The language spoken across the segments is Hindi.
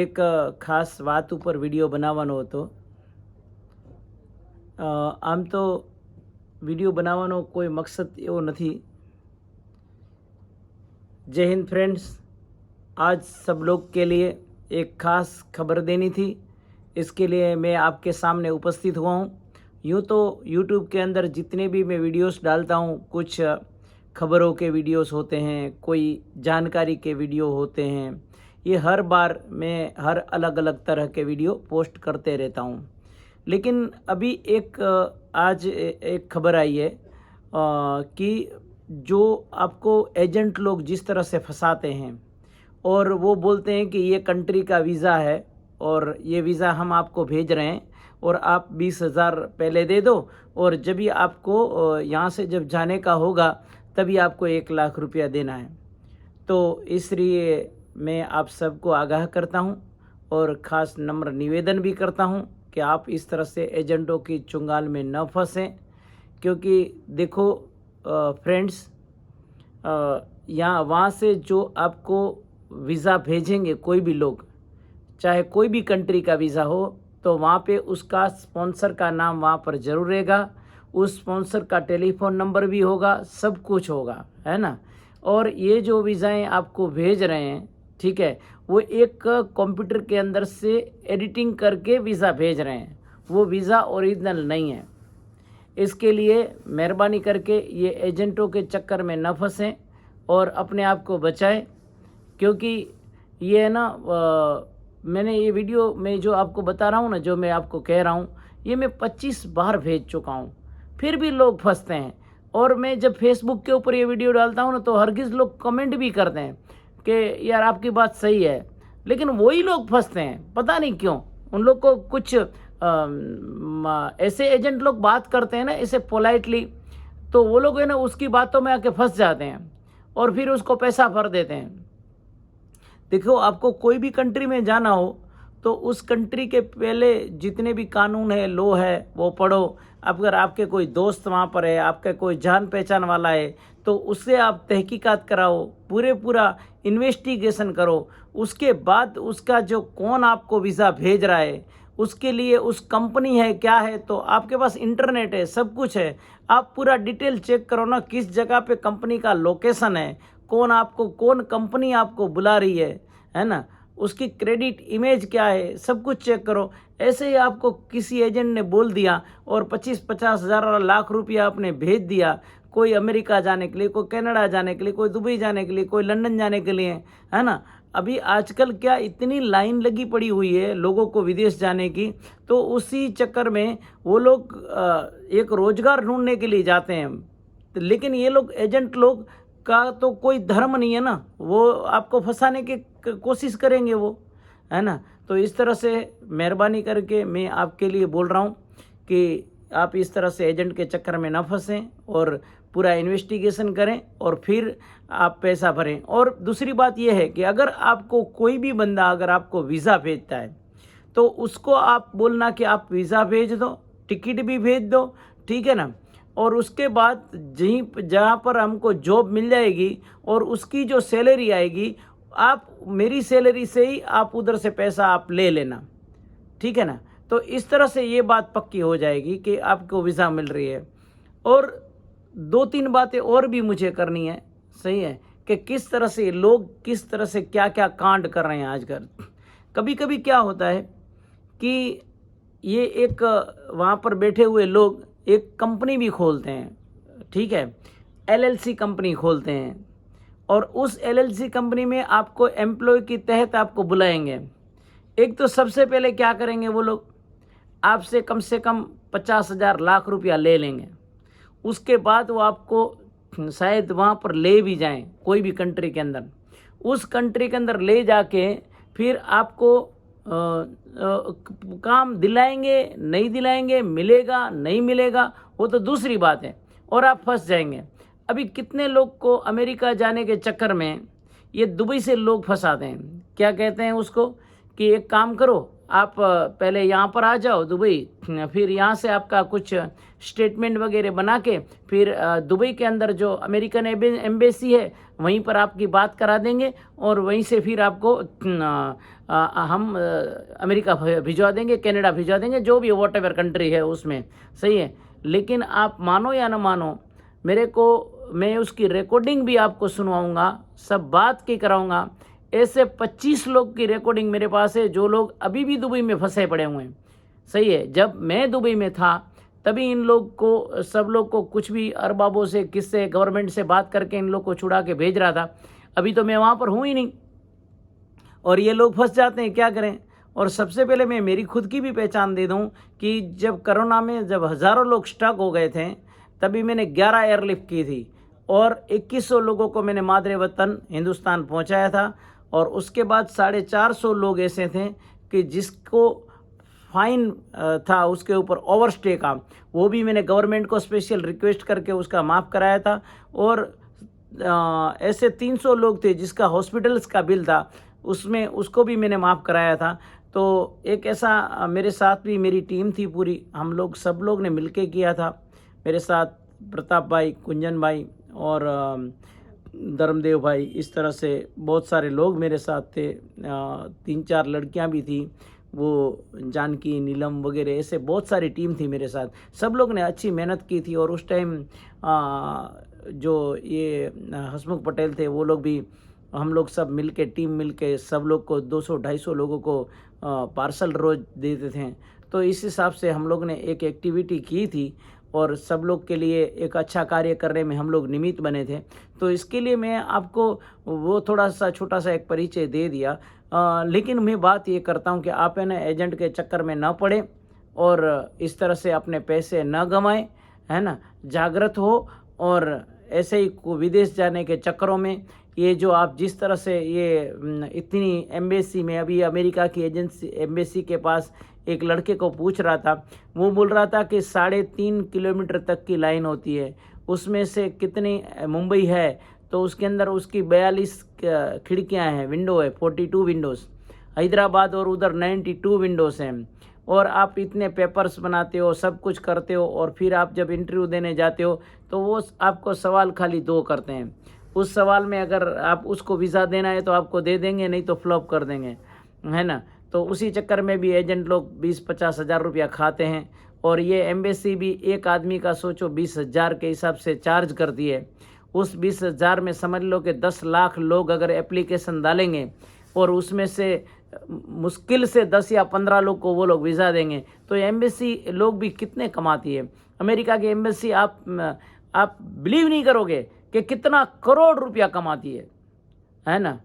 એક ખાસ વાત ઉપર વિડીયો બનાવવાનો હતો. આમ તો વિડીયો બનાવવાનો કોઈ મકસદ એવો નથી. जय हिंद फ्रेंड्स, आज सब लोग के लिए एक ख़ास खबर देनी थी, इसके लिए मैं आपके सामने उपस्थित हुआ हूँ. यूँ तो यूट्यूब के अंदर जितने भी मैं वीडियोस डालता हूँ, कुछ खबरों के वीडियोस होते हैं, कोई जानकारी के वीडियो होते हैं. ये हर बार मैं हर अलग अलग तरह के वीडियो पोस्ट करते रहता हूँ. लेकिन अभी आज एक खबर आई है कि जो आपको एजेंट लोग जिस तरह से फंसाते हैं और वो बोलते हैं कि ये कंट्री का वीज़ा है और ये वीज़ा हम आपको भेज रहे हैं और आप 20,000 पहले दे दो और जब भी आपको यहाँ से जब जाने का होगा तभी आपको 1 लाख रुपया देना है. तो इसलिए मैं आप सबको आगाह करता हूँ और ख़ास नम्र निवेदन भी करता हूँ कि आप इस तरह से एजेंटों की चुंगाल में न फंसें. क्योंकि देखो फ्रेंड्स, यहाँ वहाँ से जो आपको वीज़ा भेजेंगे कोई भी लोग, चाहे कोई भी कंट्री का वीज़ा हो, तो वहाँ पे उसका स्पॉन्सर का नाम वहाँ पर ज़रूर रहेगा, उस स्पॉन्सर का टेलीफोन नंबर भी होगा, सब कुछ होगा, है ना. और ये जो वीज़ाएँ आपको भेज रहे हैं, ठीक है, वो एक कंप्यूटर के अंदर से एडिटिंग करके वीज़ा भेज रहे हैं, वो वीज़ा ओरिजिनल नहीं है. इसके लिए मेहरबानी करके ये एजेंटों के चक्कर में न फंसें और अपने आप को बचाएं. क्योंकि ये है ना, मैंने ये वीडियो में जो आपको बता रहा हूँ ना, जो मैं आपको कह रहा हूँ, ये मैं 25 बार भेज चुका हूँ, फिर भी लोग फंसते हैं. और मैं जब फेसबुक के ऊपर ये वीडियो डालता हूँ ना, तो हरगिज़ लोग कमेंट भी करते हैं कि यार आपकी बात सही है, लेकिन वही लोग फंसते हैं. पता नहीं क्यों. उन लोग को कुछ ऐसे एजेंट लोग बात करते हैं ना ऐसे पोलाइटली, तो वो लोग है ना उसकी बातों में आके फंस जाते हैं और फिर उसको पैसा भर देते हैं. देखो, आपको कोई भी कंट्री में जाना हो तो उस कंट्री के पहले जितने भी कानून है, लॉ है, वो पढ़ो. अगर आपके कोई दोस्त वहाँ पर है, आपका कोई जान पहचान वाला है, तो उससे आप तहकीकात कराओ, पूरा इन्वेस्टिगेशन करो. उसके बाद उसका जो कौन आपको वीज़ा भेज रहा है, उसके लिए उस कंपनी है क्या है, तो आपके पास इंटरनेट है, सब कुछ है, आप पूरा डिटेल चेक करो ना, किस जगह पे कंपनी का लोकेशन है, कौन कंपनी आपको बुला रही है ना, उसकी क्रेडिट इमेज क्या है, सब कुछ चेक करो. ऐसे ही आपको किसी एजेंट ने बोल दिया और 25-50 हज़ार और लाख रुपया आपने भेज दिया, कोई अमेरिका जाने के लिए, कोई कनाडा जाने के लिए, कोई दुबई जाने के लिए, कोई लंदन जाने के लिए, है ना. अभी आजकल क्या इतनी लाइन लगी पड़ी हुई है लोगों को विदेश जाने की, तो उसी चक्कर में वो लोग एक रोज़गार ढूंढने के लिए जाते हैं. लेकिन ये लोग एजेंट लोग का तो कोई धर्म नहीं है ना, वो आपको फंसाने की कोशिश करेंगे वो, है ना. तो इस तरह से मेहरबानी करके मैं आपके लिए बोल रहा हूँ कि आप इस तरह से एजेंट के चक्कर में ना फंसें और पूरा इन्वेस्टिगेशन करें और फिर आप पैसा भरें. और दूसरी बात यह है कि अगर आपको कोई भी बंदा अगर आपको वीज़ा भेजता है, तो उसको आप बोलना कि आप वीज़ा भेज दो, टिकट भी भेज दो, ठीक है ना. और उसके बाद जहाँ पर हमको जॉब मिल जाएगी और उसकी जो सैलरी आएगी, आप मेरी सैलरी से ही आप उधर से पैसा आप ले लेना, ठीक है ना. तो इस तरह से ये बात पक्की हो जाएगी कि आपको वीज़ा मिल रही है. और 2-3 बातें और भी मुझे करनी है, सही है, कि किस तरह से लोग किस तरह से क्या क्या कांड कर रहे हैं आजकल. कभी कभी क्या होता है कि ये एक वहाँ पर बैठे हुए लोग एक कंपनी भी खोलते हैं, ठीक है, LLC कंपनी खोलते हैं और उस LLC कंपनी में आपको एम्प्लॉय के तहत आपको बुलाएंगे. एक तो सबसे पहले क्या करेंगे वो लोग, आपसे कम से कम 50,000 लाख रुपया ले लेंगे. उसके बाद वो आपको शायद वहाँ पर ले भी जाएं, कोई भी कंट्री के अंदर, उस कंट्री के अंदर ले जाके फिर आपको काम दिलाएंगे, नहीं दिलाएंगे, मिलेगा नहीं मिलेगा, वो तो दूसरी बात है, और आप फंस जाएंगे. अभी कितने लोग को अमेरिका जाने के चक्कर में ये दुबई से लोग फंसाते हैं. क्या कहते हैं उसको कि एक काम करो, आप पहले यहाँ पर आ जाओ दुबई, फिर यहाँ से आपका कुछ स्टेटमेंट वगैरह बना के फिर दुबई के अंदर जो अमेरिकन एम्बेसी है वहीं पर आपकी बात करा देंगे और वहीं से फिर आपको हम अमेरिका भिजवा देंगे, कनाडा भिजवा देंगे, जो भी वॉट एवर कंट्री है उसमें। सही है। लेकिन आप मानो या ना मानो, मेरे को मैं उसकी रिकॉर्डिंग भी आपको सुनवाऊंगा, सब बात की कराऊंगा। ऐसे 25 लोग की रिकॉर्डिंग मेरे पास है जो लोग अभी भी दुबई में फंसे पड़े हुए हैं। सही है। जब मैं दुबई में था तभी इन लोग को, सब लोग को कुछ भी अरबाबों से किससे गवर्नमेंट से बात करके इन लोग को छुड़ा के भेज रहा था। अभी तो मैं वहाँ पर हूँ ही नहीं और ये लोग फंस जाते हैं, क्या करें। और सबसे पहले मैं मेरी खुद की भी पहचान दे दूं कि जब कोरोना में जब हज़ारों लोग स्टक हो गए थे तभी मैंने 11 एयरलिफ्ट की थी और 2100 लोगों को मैंने मादरे वतन हिंदुस्तान पहुंचाया था। और उसके बाद 450 लोग ऐसे थे कि जिसको फाइन था उसके ऊपर ओवरस्टे का, वो भी मैंने गवर्नमेंट को स्पेशल रिक्वेस्ट करके उसका माफ़ कराया था। और ऐसे 300 लोग थे जिसका हॉस्पिटल्स का बिल था, उसमें उसको भी मैंने माफ़ कराया था। तो एक ऐसा मेरे साथ भी मेरी टीम थी पूरी, हम लोग सब लोग ने मिलके किया था। मेरे साथ प्रताप भाई, कुंजन भाई और धर्मदेव भाई, इस तरह से बहुत सारे लोग मेरे साथ थे। 3-4 लड़कियां भी थी, वो जानकी, नीलम वगैरह, ऐसे बहुत सारी टीम थी मेरे साथ। सब लोग ने अच्छी मेहनत की थी। और उस टाइम जो ये हसमुख पटेल थे वो लोग भी, हम लोग सब मिलके, टीम मिलके सब लोग को 200-250 लोगों को पार्सल रोज देते थे। तो इस हिसाब से हम लोग ने एक एक्टिविटी की थी और सब लोग के लिए एक अच्छा कार्य करने में हम लोग निमित्त बने थे। तो इसके लिए मैं आपको वो थोड़ा सा छोटा सा एक परिचय दे दिया। लेकिन मैं बात ये करता हूँ कि आप है ना एजेंट के चक्कर में ना पड़े और इस तरह से अपने पैसे न गंवाएं, है ना। जागृत हो और ऐसे ही विदेश जाने के चक्करों में ये जो आप जिस तरह से ये इतनी एम्बेसी में, अभी अमेरिका की एजेंसी एम्बेसी के पास एक लड़के को पूछ रहा था, वो बोल रहा था कि 3.5 किलोमीटर तक की लाइन होती है, उसमें से कितनी मुंबई है तो उसके अंदर उसकी 42 खिड़कियां हैं, विंडो है 42 विंडोज़। हैदराबाद और उधर 92 विंडोज़ हैं। और आप इतने पेपर्स बनाते हो, सब कुछ करते हो और फिर आप जब इंटरव्यू देने जाते हो तो वो आपको सवाल खाली 2 करते हैं। उस सवाल में अगर आप उसको वीज़ा देना है तो आपको दे देंगे, नहीं तो फ्लॉप कर देंगे, है ना। तो उसी चक्कर में भी एजेंट लोग 20-50 हज़ार रुपया खाते हैं। और ये एम्बेसी भी एक आदमी का सोचो 20,000 के हिसाब से चार्ज करती है। उस 20,000 में समझ लो कि 10 लाख लोग अगर एप्लीकेशन डालेंगे और उसमें से मुश्किल से 10 या 15 लोग को वो लोग वीज़ा देंगे, तो एम्बेसी लोग भी कितने कमाती है। अमेरिका की एम्बेसी आप बिलीव नहीं करोगे कि कितना करोड़ रुपया कमाती है ना।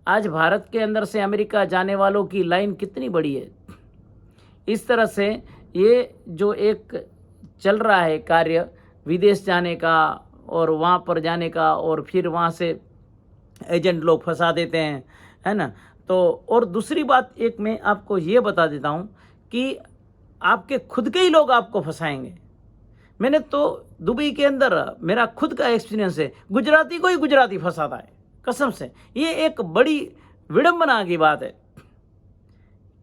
आज भारत के अंदर से अमेरिका जाने वालों की लाइन कितनी बड़ी है। इस तरह से ये जो एक चल रहा है कार्य विदेश जाने का और वहाँ पर जाने का, और फिर वहाँ से एजेंट लोग फंसा देते हैं, है ना। तो और दूसरी बात एक मैं आपको ये बता देता हूँ कि आपके खुद के ही लोग आपको फंसाएंगे। मैंने तो दुबई के अंदर मेरा खुद का एक्सपीरियंस है, गुजराती को ही गुजराती फंसाता है, कसम से। ये एक बड़ी विडंबना की बात है,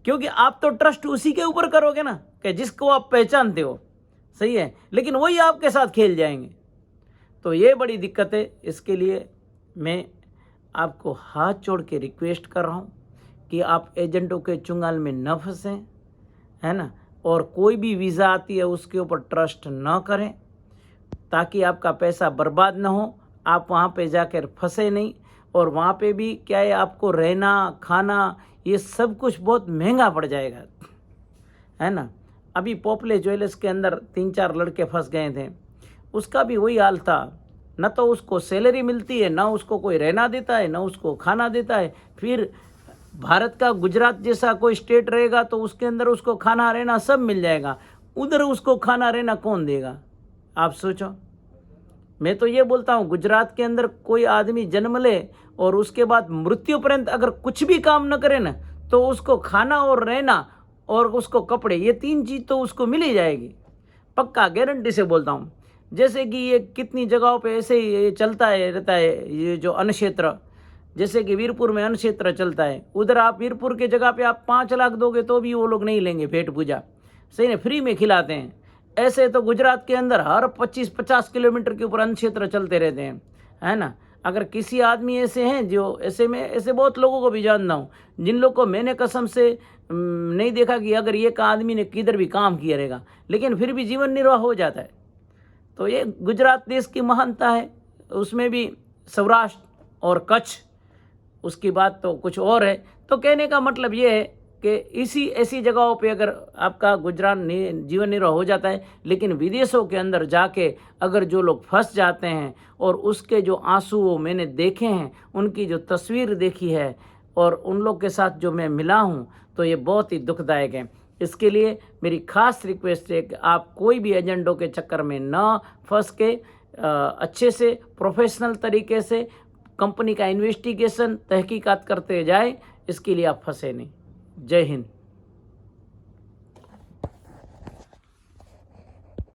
क्योंकि आप तो ट्रस्ट उसी के ऊपर करोगे ना कि जिसको आप पहचानते हो, सही है, लेकिन वही आपके साथ खेल जाएंगे। तो ये बड़ी दिक्कत है। इसके लिए मैं आपको हाथ जोड़ के रिक्वेस्ट कर रहा हूँ कि आप एजेंटों के चुंगाल में न फंसें, है ना। और कोई भी वीज़ा आती है उसके ऊपर ट्रस्ट न करें, ताकि आपका पैसा बर्बाद ना हो, आप वहाँ पे जाकर फंसे नहीं। और वहाँ पे भी क्या है, आपको रहना, खाना, ये सब कुछ बहुत महंगा पड़ जाएगा, है ना। अभी पॉपुलर ज्वेलर्स के अंदर 3-4 लड़के फंस गए थे, उसका भी वही हाल था। न तो उसको सैलरी मिलती है, ना उसको कोई रहना देता है, ना उसको खाना देता है। फिर भारत का गुजरात जैसा कोई स्टेट रहेगा तो उसके अंदर उसको खाना रहना सब मिल जाएगा, उधर उसको खाना रहना कौन देगा, आप सोचो। मैं तो ये बोलता हूँ, गुजरात के अंदर कोई आदमी जन्म ले और उसके बाद मृत्यु पर्यंत अगर कुछ भी काम न करे ना, तो उसको खाना और रहना और उसको कपड़े, ये 3 चीज़ तो उसको मिल ही जाएगी, पक्का, गारंटी से बोलता हूँ। जैसे कि ये कितनी जगहों पे ऐसे ही ये चलता है रहता है, ये जो अन्न क्षेत्र, जैसे कि वीरपुर में अन्न क्षेत्र चलता है, उधर आप वीरपुर के जगह पे आप 5 लाख दोगे तो भी वो लोग नहीं लेंगे पेट पूजा, सही ना, फ्री में खिलाते हैं। ऐसे तो गुजरात के अंदर हर 25-50 किलोमीटर के ऊपर अन्न क्षेत्र चलते रहते हैं, है ना। अगर किसी आदमी ऐसे हैं जो ऐसे बहुत लोगों को भी जानता हूँ, जिन लोग को मैंने कसम से नहीं देखा कि अगर ये का आदमी ने किधर भी काम किया रहेगा, लेकिन फिर भी जीवन निर्वाह हो जाता है। तो ये गुजरात देश की महानता है, उसमें भी सौराष्ट्र और कच्छ, उसकी बात तो कुछ और है। तो कहने का मतलब ये है कि ऐसी जगहों पे अगर आपका गुजरात जीवन निर्वाह हो जाता है, लेकिन विदेशों के अंदर जाके अगर जो लोग फंस जाते हैं और उसके जो आंसू मैंने देखे हैं, उनकी जो तस्वीर देखी है और उन लोग के साथ जो मैं मिला हूँ, तो ये बहुत ही दुखदायक है। इसके लिए मेरी खास रिक्वेस्ट है कि आप कोई भी एजेंडों के चक्कर में न फंस के अच्छे से प्रोफेशनल तरीके से कंपनी का इन्वेस्टिगेशन तहकीकात करते जाए, इसके लिए आप फंसे नहीं। जय हिंद।